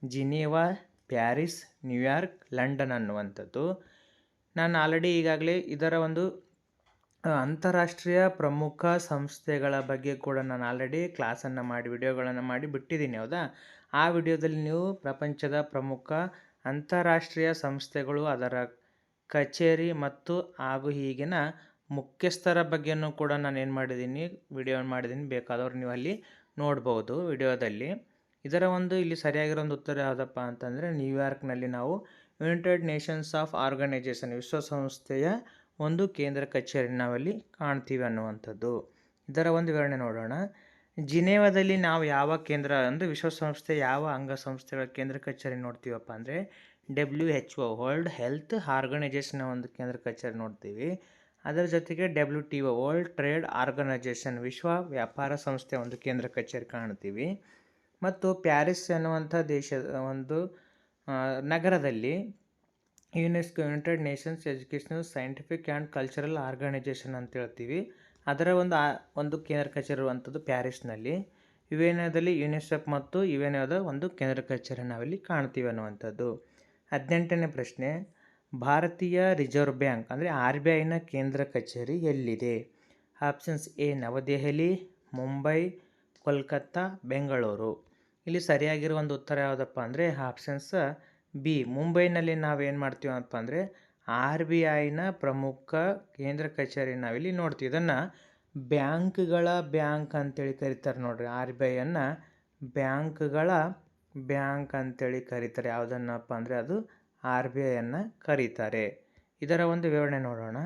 ಜಿನೀವಾ, ಪ್ಯಾರಿಸ್, ನ್ಯೂಯಾರ್ಕ್, ಲಂಡನ್ ಅನ್ನುವಂಥದ್ದು. ನಾನು ಈಗಾಗಲೇ ಇದರ ಒಂದು ಅಂತಾರಾಷ್ಟ್ರೀಯ ಪ್ರಮುಖ ಸಂಸ್ಥೆಗಳ ಬಗ್ಗೆ ಕೂಡ ನಾನು ಆಲ್ರೆಡಿ ಕ್ಲಾಸನ್ನು ಮಾಡಿ ವಿಡಿಯೋಗಳನ್ನು ಮಾಡಿ ಬಿಟ್ಟಿದ್ದೀನಿ, ಹೌದಾ? ಆ ವಿಡಿಯೋದಲ್ಲಿ ನೀವು ಪ್ರಪಂಚದ ಪ್ರಮುಖ ಅಂತಾರಾಷ್ಟ್ರೀಯ ಸಂಸ್ಥೆಗಳು, ಅದರ ಕಚೇರಿ ಮತ್ತು ಹಾಗೂ ಈಗಿನ ಮುಖ್ಯಸ್ಥರ ಬಗ್ಗೆಯೂ ಕೂಡ ನಾನು ಏನು ಮಾಡಿದ್ದೀನಿ, ವಿಡಿಯೋ ಮಾಡಿದ್ದೀನಿ. ಬೇಕಾದವರು ನೀವು ಅಲ್ಲಿ ನೋಡ್ಬೋದು ವಿಡಿಯೋದಲ್ಲಿ. ಇದರ ಒಂದು ಇಲ್ಲಿ ಸರಿಯಾಗಿರೋ ಒಂದು ಉತ್ತರ ಯಾವುದಪ್ಪ ಅಂತಂದರೆ ನ್ಯೂಯಾರ್ಕ್ನಲ್ಲಿ ನಾವು ಯುನೈಟೆಡ್ ನೇಷನ್ಸ್ ಆಫ್ ಆರ್ಗನೈಜೇಷನ್, ವಿಶ್ವಸಂಸ್ಥೆಯ ಒಂದು ಕೇಂದ್ರ ಕಚೇರಿ ನಾವಲ್ಲಿ ಕಾಣ್ತೀವಿ ಅನ್ನುವಂಥದ್ದು. ಇದರ ಒಂದು ವಿವರಣೆ ನೋಡೋಣ. ಜಿನೇವಾದಲ್ಲಿ ನಾವು ಯಾವ ಕೇಂದ್ರ ಅಂದರೆ ವಿಶ್ವಸಂಸ್ಥೆ ಯಾವ ಅಂಗಸಂಸ್ಥೆಗಳ ಕೇಂದ್ರ ಕಚೇರಿ ನೋಡ್ತೀವಪ್ಪ ಅಂದರೆ WHO, ವರ್ಲ್ಡ್ ಹೆಲ್ತ್ ಆರ್ಗನೈಜೇಷನ್ ಒಂದು ಕೇಂದ್ರ ಕಚೇರಿ ನೋಡ್ತೀವಿ. ಅದರ ಜೊತೆಗೆ WTO, ವರ್ಲ್ಡ್ ಟ್ರೇಡ್ ಆರ್ಗನೈಜೇಷನ್, ವಿಶ್ವ ವ್ಯಾಪಾರ ಸಂಸ್ಥೆ ಒಂದು ಕೇಂದ್ರ ಕಚೇರಿ ಕಾಣ್ತೀವಿ. ಮತ್ತು ಪ್ಯಾರಿಸ್ ಎನ್ನುವಂಥ ದೇಶದ ಒಂದು ನಗರದಲ್ಲಿ UNESCO, United Nations Educational, Scientific and Cultural Organisation ಅಂತ ಹೇಳ್ತೀವಿ. ಅದರ ಒಂದು ಕೇಂದ್ರ ಕಚೇರಿ ಇರುವಂಥದ್ದು ಪ್ಯಾರಿಸ್ನಲ್ಲಿ. ಯುಎನ್ಒದಲ್ಲಿ ಯುನಿಸೆಫ್ ಮತ್ತು ಯುಎನ್ಒದ ಒಂದು ಕೇಂದ್ರ ಕಚೇರಿ ನಾವಿಲ್ಲಿ ಕಾಣ್ತೀವಿ ಅನ್ನುವಂಥದ್ದು. 18ನೇ ಪ್ರಶ್ನೆ, ಭಾರತೀಯ ರಿಸರ್ವ್ ಬ್ಯಾಂಕ್ ಅಂದರೆ RBIನ ಕೇಂದ್ರ ಕಚೇರಿ ಎಲ್ಲಿದೆ? ಆಪ್ಷನ್ಸ್ ಎ ನವದೆಹಲಿ, ಮುಂಬೈ, ಕೋಲ್ಕತ್ತಾ, ಬೆಂಗಳೂರು. ಇಲ್ಲಿ ಸರಿಯಾಗಿರೋ ಒಂದು ಉತ್ತರ ಯಾವುದಪ್ಪ ಅಂದರೆ ಆಪ್ಷನ್ಸ್ ಬಿ, ಮುಂಬೈನಲ್ಲಿ ನಾವೇನು ಮಾಡ್ತೀವಪ್ಪ ಅಂದರೆ RBIನ ಪ್ರಮುಖ ಕೇಂದ್ರ ಕಚೇರಿ ನಾವಿಲ್ಲಿ ನೋಡ್ತೀವಿ. ಇದನ್ನು ಬ್ಯಾಂಕ್ಗಳ ಬ್ಯಾಂಕ್ ಅಂತೇಳಿ ಕರೀತಾರೆ ನೋಡ್ರಿ. RBIಯನ್ನು ಬ್ಯಾಂಕ್ಗಳ ಬ್ಯಾಂಕ್ ಅಂತೇಳಿ ಕರೀತಾರೆ. ಯಾವುದನ್ನಪ್ಪ ಅಂದರೆ ಅದು RBIಯನ್ನು ಕರೀತಾರೆ. ಇದರ ಒಂದು ವಿವರಣೆ ನೋಡೋಣ.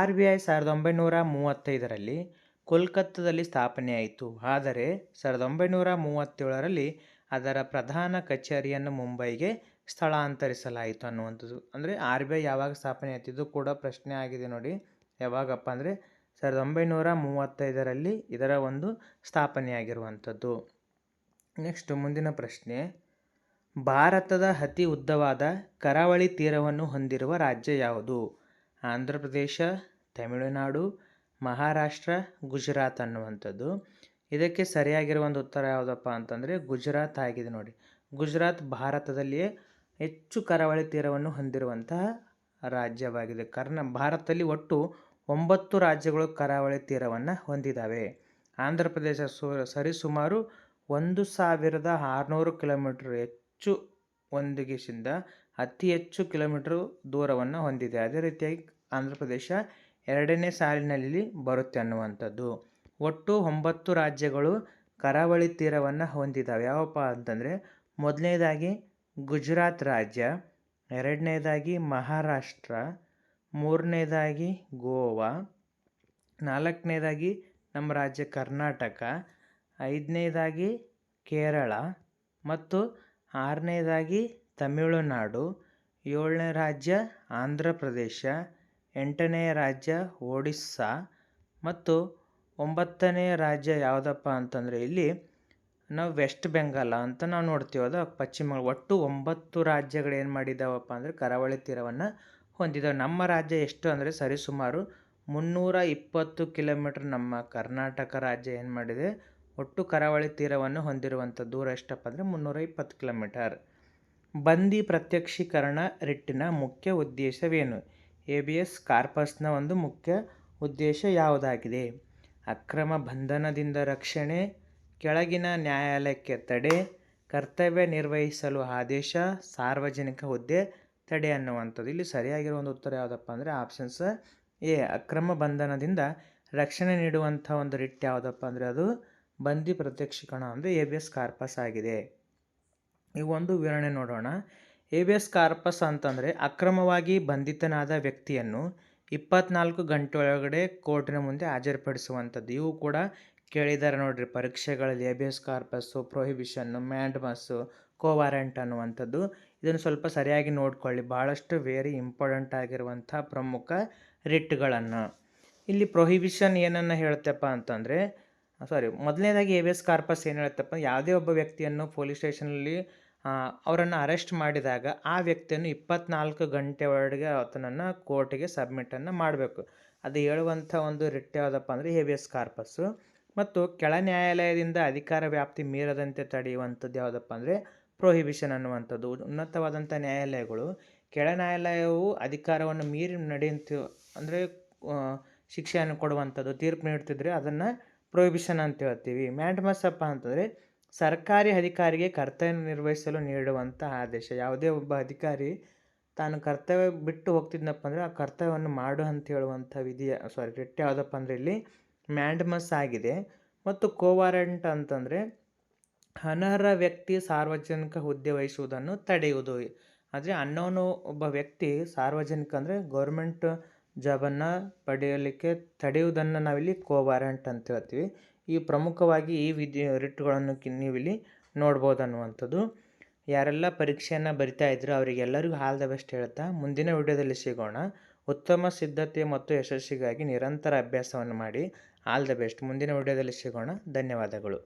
RBI 1935ರಲ್ಲಿ ಕೋಲ್ಕತ್ತಾದಲ್ಲಿ ಸ್ಥಾಪನೆಯಾಯಿತು. ಆದರೆ 1937ರಲ್ಲಿ ಅದರ ಪ್ರಧಾನ ಕಚೇರಿಯನ್ನು ಮುಂಬೈಗೆ ಸ್ಥಳಾಂತರಿಸಲಾಯಿತು ಅನ್ನುವಂಥದ್ದು. ಅಂದರೆ RBI ಯಾವಾಗ ಸ್ಥಾಪನೆ ಆಯಿತು ಇದು ಕೂಡ ಪ್ರಶ್ನೆ ಆಗಿದೆ ನೋಡಿ. ಯಾವಾಗಪ್ಪ ಅಂದರೆ 1935ರಲ್ಲಿ ಇದರ ಒಂದು ಸ್ಥಾಪನೆಯಾಗಿರುವಂಥದ್ದು. ನೆಕ್ಸ್ಟ್ ಮುಂದಿನ ಪ್ರಶ್ನೆ, ಭಾರತದ ಅತಿ ಉದ್ದವಾದ ಕರಾವಳಿ ತೀರವನ್ನು ಹೊಂದಿರುವ ರಾಜ್ಯ ಯಾವುದು? ಆಂಧ್ರ ಪ್ರದೇಶ, ತಮಿಳುನಾಡು, ಮಹಾರಾಷ್ಟ್ರ, ಗುಜರಾತ್ ಅನ್ನುವಂಥದ್ದು. ಇದಕ್ಕೆ ಸರಿಯಾಗಿರುವ ಒಂದು ಉತ್ತರ ಯಾವುದಪ್ಪ ಅಂತಂದರೆ ಗುಜರಾತ್ ಆಗಿದೆ ನೋಡಿ. ಗುಜರಾತ್ ಭಾರತದಲ್ಲಿಯೇ ಹೆಚ್ಚು ಕರಾವಳಿ ತೀರವನ್ನು ಹೊಂದಿರುವಂತಹ ರಾಜ್ಯವಾಗಿದೆ. ಭಾರತದಲ್ಲಿ ಒಟ್ಟು 9 ರಾಜ್ಯಗಳು ಕರಾವಳಿ ತೀರವನ್ನು ಹೊಂದಿದ್ದಾವೆ. ಆಂಧ್ರ ಪ್ರದೇಶ ಸರಿಸುಮಾರು 1600 ಕಿಲೋಮೀಟರ್ ಹೆಚ್ಚು ಒಂದಿಗಿಸಿಂದ ಅತಿ ಹೆಚ್ಚು ಕಿಲೋಮೀಟರ್ ದೂರವನ್ನು ಹೊಂದಿದೆ. ಅದೇ ರೀತಿಯಾಗಿ ಆಂಧ್ರ ಪ್ರದೇಶ 2ನೇ ಸಾಲಿನಲ್ಲಿ ಬರುತ್ತೆ ಅನ್ನುವಂಥದ್ದು. ಒಟ್ಟು 9 ರಾಜ್ಯಗಳು ಕರಾವಳಿ ತೀರವನ್ನು ಹೊಂದಿದ್ದಾವೆ. ಯಾವಪ್ಪ ಅಂತಂದರೆ ಮೊದಲನೇದಾಗಿ ಗುಜರಾತ್ ರಾಜ್ಯ, ಎರಡನೇದಾಗಿ ಮಹಾರಾಷ್ಟ್ರ, ಮೂರನೇದಾಗಿ ಗೋವಾ, ನಾಲ್ಕನೇದಾಗಿ ನಮ್ಮ ರಾಜ್ಯ ಕರ್ನಾಟಕ, ಐದನೇದಾಗಿ ಕೇರಳ ಮತ್ತು ಆರನೇದಾಗಿ ತಮಿಳುನಾಡು, 7ನೇ ರಾಜ್ಯ ಆಂಧ್ರ ಪ್ರದೇಶ, 8ನೇ ರಾಜ್ಯ ಒಡಿಸ್ಸಾ ಮತ್ತು 9ನೇ ರಾಜ್ಯ ಯಾವುದಪ್ಪ ಅಂತಂದರೆ ಇಲ್ಲಿ ನಾವು ವೆಸ್ಟ್ ಬೆಂಗಾಲ್ ಅಂತ ನಾವು ನೋಡ್ತೀವಿ. ಅದು ಪಶ್ಚಿಮ. ಒಟ್ಟು 9 ರಾಜ್ಯಗಳು ಏನು ಮಾಡಿದ್ದಾವಪ್ಪ ಅಂದರೆ ಕರಾವಳಿ ತೀರವನ್ನು ಹೊಂದಿದ್ದಾವೆ. ನಮ್ಮ ರಾಜ್ಯ ಎಷ್ಟು ಅಂದರೆ ಸರಿಸುಮಾರು 320 ಕಿಲೋಮೀಟ್ರ್ ನಮ್ಮ ಕರ್ನಾಟಕ ರಾಜ್ಯ ಏನು ಮಾಡಿದೆ ಒಟ್ಟು ಕರಾವಳಿ ತೀರವನ್ನು ಹೊಂದಿರುವಂಥ ದೂರ ಎಷ್ಟಪ್ಪ ಅಂದರೆ 320 ಕಿಲೋಮೀಟರ್. ಬಂದಿ ಪ್ರತ್ಯಕ್ಷೀಕರಣ ರಿಟ್ಟಿನ ಮುಖ್ಯ ಉದ್ದೇಶವೇನು? ABS ಕಾರ್ಪಸ್ನ ಒಂದು ಮುಖ್ಯ ಉದ್ದೇಶ ಯಾವುದಾಗಿದೆ? ಅಕ್ರಮ ಬಂಧನದಿಂದ ರಕ್ಷಣೆ, ಕೆಳಗಿನ ನ್ಯಾಯಾಲಯಕ್ಕೆ ತಡೆ, ಕರ್ತವ್ಯ ನಿರ್ವಹಿಸಲು ಆದೇಶ, ಸಾರ್ವಜನಿಕ ಹುದ್ದೆ ತಡೆ ಅನ್ನುವಂಥದ್ದು. ಇಲ್ಲಿ ಸರಿಯಾಗಿರೋ ಒಂದು ಉತ್ತರ ಯಾವುದಪ್ಪ ಅಂದರೆ ಆಪ್ಷನ್ಸ್ ಎ, ಅಕ್ರಮ ಬಂಧನದಿಂದ ರಕ್ಷಣೆ ನೀಡುವಂಥ ಒಂದು ರಿಟ್ ಯಾವುದಪ್ಪ ಅಂದರೆ ಅದು ಬಂದಿ ಪ್ರತ್ಯಕ್ಷೀಕರಣ ಅಂದರೆ ಹೇಬಿಯಸ್ ಕಾರ್ಪಸ್ ಆಗಿದೆ. ಈಗ ಒಂದು ವಿವರಣೆ ನೋಡೋಣ. ಹೇಬಿಯಸ್ ಕಾರ್ಪಸ್ ಅಂತಂದರೆ ಅಕ್ರಮವಾಗಿ ಬಂಧಿತನಾದ ವ್ಯಕ್ತಿಯನ್ನು 24 ಗಂಟೆ ಒಳಗಡೆ ಕೋರ್ಟಿನ ಮುಂದೆ ಹಾಜರುಪಡಿಸುವಂಥದ್ದು. ಇವು ಕೂಡ ಕೇಳಿದ್ದಾರೆ ನೋಡ್ರಿ ಪರೀಕ್ಷೆಗಳಲ್ಲಿ, ಹೇಬಿಯಸ್ ಕಾರ್ಪಸ್ಸು, ಪ್ರೊಹಿಬಿಷನ್ನು, ಮ್ಯಾಂಡಮಸ್ಸು, ಕೋವಾರೆಂಟ್ ಅನ್ನುವಂಥದ್ದು. ಇದನ್ನು ಸ್ವಲ್ಪ ಸರಿಯಾಗಿ ನೋಡ್ಕೊಳ್ಳಿ, ಭಾಳಷ್ಟು ವೆರಿ ಇಂಪಾರ್ಟೆಂಟ್ ಆಗಿರುವಂಥ ಪ್ರಮುಖ ರಿಟ್ಗಳನ್ನು. ಇಲ್ಲಿ ಪ್ರೊಹಿಬಿಷನ್ ಏನನ್ನು ಹೇಳ್ತಪ್ಪ ಅಂತಂದರೆ, ಮೊದಲನೇದಾಗಿ ಹೇಬಿಯಸ್ ಕಾರ್ಪಸ್ ಏನು ಹೇಳ್ತಪ್ಪ, ಯಾವುದೇ ಒಬ್ಬ ವ್ಯಕ್ತಿಯನ್ನು ಪೊಲೀಸ್ ಸ್ಟೇಷನಲ್ಲಿ ಅವರನ್ನು ಅರೆಸ್ಟ್ ಮಾಡಿದಾಗ ಆ ವ್ಯಕ್ತಿಯನ್ನು 24 ಗಂಟೆ ಒಳಗೆ ಆತನನ್ನು ಕೋರ್ಟಿಗೆ ಸಬ್ಮಿಟನ್ನು ಮಾಡಬೇಕು. ಅದು ಹೇಳುವಂಥ ಒಂದು ರಿಟ್ ಯಾವುದಪ್ಪ ಅಂದರೆ ಹೇಬಿಯಸ್ ಕಾರ್ಪಸ್ಸು. ಮತ್ತು ಕೆಳ ನ್ಯಾಯಾಲಯದಿಂದ ಅಧಿಕಾರ ವ್ಯಾಪ್ತಿ ಮೀರದಂತೆ ತಡೆಯುವಂಥದ್ದು ಯಾವುದಪ್ಪ ಅಂದರೆ ಪ್ರೊಹಿಬಿಷನ್ ಅನ್ನುವಂಥದ್ದು. ಉನ್ನತವಾದಂಥ ನ್ಯಾಯಾಲಯಗಳು ಕೆಳ ನ್ಯಾಯಾಲಯವು ಅಧಿಕಾರವನ್ನು ಮೀರಿ ನಡೆಯುವಂಥ ಅಂದರೆ ಶಿಕ್ಷೆಯನ್ನು ಕೊಡುವಂಥದ್ದು, ತೀರ್ಪು ನೀಡ್ತಿದ್ರೆ ಅದನ್ನು ಪ್ರೊಹಿಬಿಷನ್ ಅಂತ ಹೇಳ್ತೀವಿ. ಮ್ಯಾಂಡಮಸ್ ಅಪ್ಪ ಅಂತಂದರೆ ಸರ್ಕಾರಿ ಅಧಿಕಾರಿಗೆ ಕರ್ತವ್ಯ ನಿರ್ವಹಿಸಲು ನೀಡುವಂಥ ಆದೇಶ. ಯಾವುದೇ ಒಬ್ಬ ಅಧಿಕಾರಿ ತಾನು ಕರ್ತವ್ಯ ಬಿಟ್ಟು ಹೋಗ್ತಿದ್ನಪ್ಪ ಅಂದರೆ ಆ ಕರ್ತವ್ಯವನ್ನು ಮಾಡು ಅಂತ ಹೇಳುವಂಥ ರಿಟ್ ಯಾವುದಪ್ಪ ಅಂದರೆ ಇಲ್ಲಿ ಮ್ಯಾಂಡಮಸ್ ಆಗಿದೆ. ಮತ್ತು ಕೋವಾರೆಂಟ್ ಅಂತಂದರೆ ಅನರ್ಹ ವ್ಯಕ್ತಿ ಸಾರ್ವಜನಿಕ ಹುದ್ದೆ ವಹಿಸುವುದನ್ನು ತಡೆಯುವುದು. ಆದರೆ ಅನ್ನೋನು ಒಬ್ಬ ವ್ಯಕ್ತಿ ಸಾರ್ವಜನಿಕ ಅಂದರೆ ಗೌರ್ಮೆಂಟ್ ಜಾಬನ್ನು ಪಡೆಯಲಿಕ್ಕೆ ತಡೆಯುವುದನ್ನು ನಾವಿಲ್ಲಿ ಕೋವಾರೆಂಟ್ ಅಂತ ಹೇಳ್ತೀವಿ. ಈ ಪ್ರಮುಖವಾಗಿ ಈ ರಿಟ್ಗಳನ್ನು ನೀವಿಲ್ಲಿ ನೋಡ್ಬೋದು ಅನ್ನುವಂಥದ್ದು. ಯಾರೆಲ್ಲ ಪರೀಕ್ಷೆಯನ್ನು ಬರಿತಾ ಇದ್ರು ಅವರಿಗೆಲ್ಲರಿಗೂ ಆಲ್ ದ ಬೆಸ್ಟ್ ಹೇಳ್ತಾ ಮುಂದಿನ ವಿಡಿಯೋದಲ್ಲಿ ಸಿಗೋಣ. ಉತ್ತಮ ಸಿದ್ಧತೆ ಮತ್ತು ಯಶಸ್ಸಿಗಾಗಿ ನಿರಂತರ ಅಭ್ಯಾಸವನ್ನು ಮಾಡಿ. All the best. ಮುಂದಿನ ವಿಡಿಯೋದಲ್ಲಿ ಸಿಗೋಣ. ಧನ್ಯವಾದಗಳು.